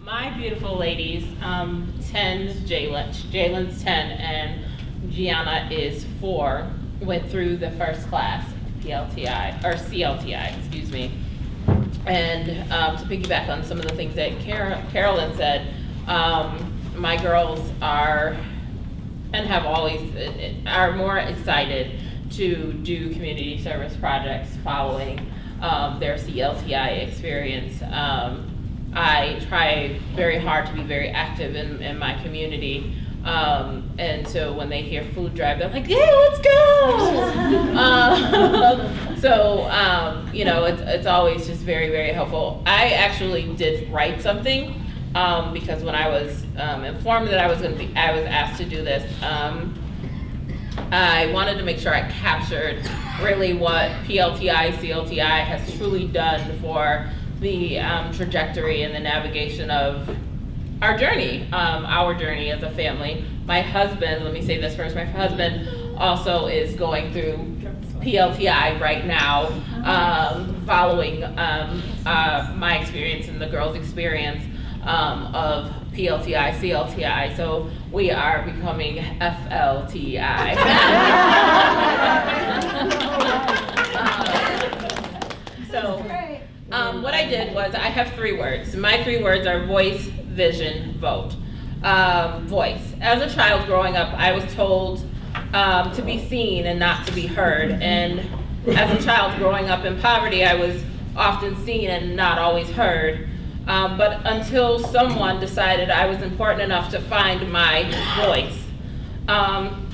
My beautiful ladies, 10, Jalen's 10, and Gianna is 4, went through the first class, PLTI, or CLTI, excuse me. And to piggyback on some of the things that Carolyn said, my girls are, and have always, are more excited to do community service projects following their CLTI experience. I try very hard to be very active in my community, and so when they hear food drive, they're like, "Yeah, let's go!" You know, it's always just very, very helpful. I actually did write something because when I was informed that I was asked to do this, I wanted to make sure I captured really what PLTI, CLTI has truly done for the trajectory and the navigation of our journey as a family. My husband, let me say this first, my husband also is going through PLTI right now, following my experience and the girls' experience of PLTI, CLTI, so we are becoming FLTI. What I did was, I have 3 words. My 3 words are voice, vision, vote. Voice. As a child growing up, I was told to be seen and not to be heard. And as a child growing up in poverty, I was often seen and not always heard. But until someone decided I was important enough to find my voice.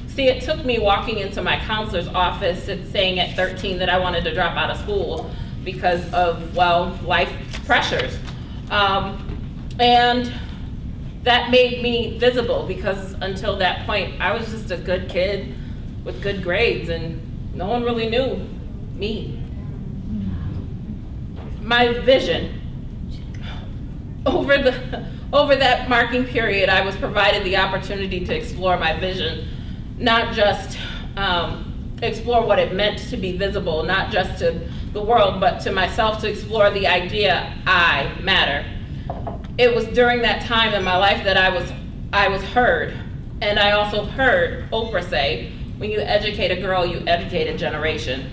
See, it took me walking into my counselor's office and saying at 13 that I wanted to drop out of school because of, well, life pressures. And that made me visible because until that point, I was just a good kid with good grades and no one really knew me. My vision. Over that marking period, I was provided the opportunity to explore my vision, not just explore what it meant to be visible, not just to the world, but to myself, to explore the idea I matter. It was during that time in my life that I was heard, and I also heard Oprah say, when you educate a girl, you educate a generation.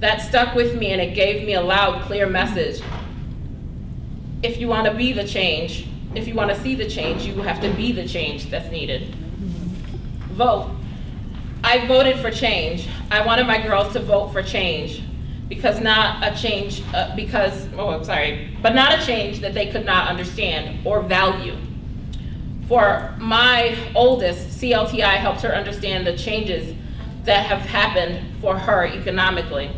That stuck with me, and it gave me a loud, clear message. If you want to be the change, if you want to see the change, you have to be the change that's needed. Vote. I voted for change. I wanted my girls to vote for change, because not a change, but not a change that they could not understand or value. For my oldest, CLTI helped her understand the changes that have happened for her economically,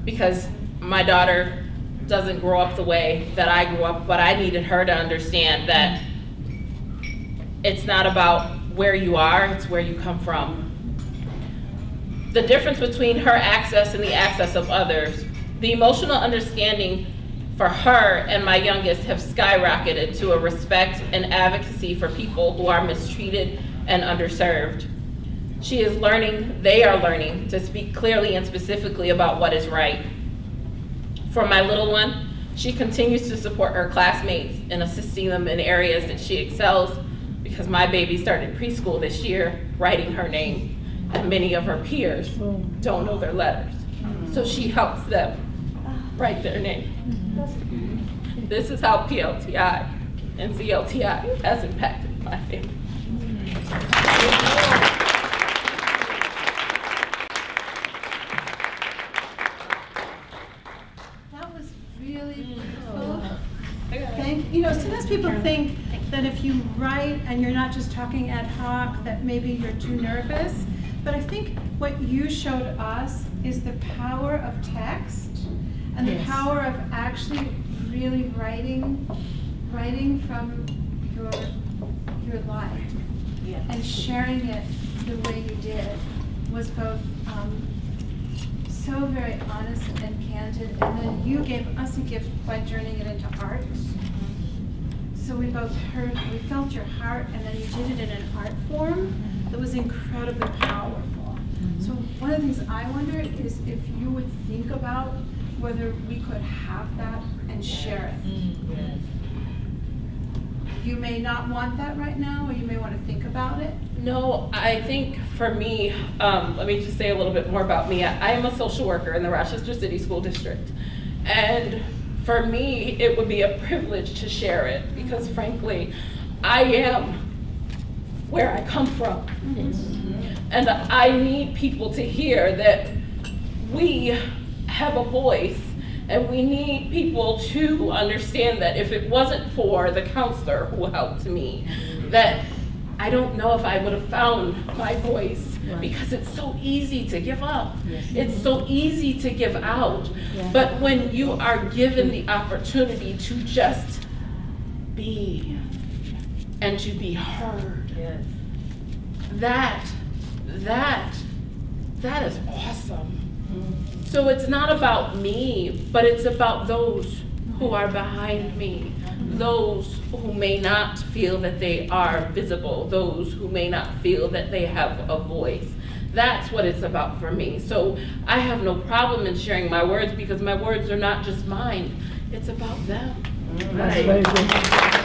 because my daughter doesn't grow up the way that I grew up, but I needed her to understand that it's not about where you are, it's where you come from. The difference between her access and the access of others, the emotional understanding for her and my youngest have skyrocketed to a respect and advocacy for people who are mistreated and underserved. She is learning, they are learning, to speak clearly and specifically about what is right. For my little one, she continues to support her classmates in assisting them in areas that she excels, because my baby started preschool this year writing her name, and many of her peers don't know their letters. So she helps them write their name. This is how PLTI and CLTI has impacted my family. That was really beautiful. Sometimes people think that if you write and you're not just talking ad hoc, that maybe you're too nervous. But I think what you showed us is the power of text and the power of actually really writing from your life and sharing it the way you did was both so very honest and candid, and then you gave us a gift by turning it into art. So we both we felt your heart, and then you did it in an art form that was incredibly powerful. So one of the things I wonder is if you would think about whether we could have that and share it. you may not want that right now, or you may want to think about it? No, I think for me, let me just say a little bit more about me. I am a social worker in the Rochester City School District. And for me, it would be a privilege to share it because frankly, I am where I come from. And I need people to hear that we have a voice, and we need people to understand that if it wasn't for the counselor who helped me, that I don't know if I would have found my voice, because it's so easy to give up. It's so easy to give out. But when you are given the opportunity to just be and to be heard, that is awesome. So it's not about me, but it's about those who are behind me, those who may not feel that they are visible, those who may not feel that they have a voice. That's what it's about for me. So I have no problem in sharing my words because my words are not just mine, it's about them. That's amazing.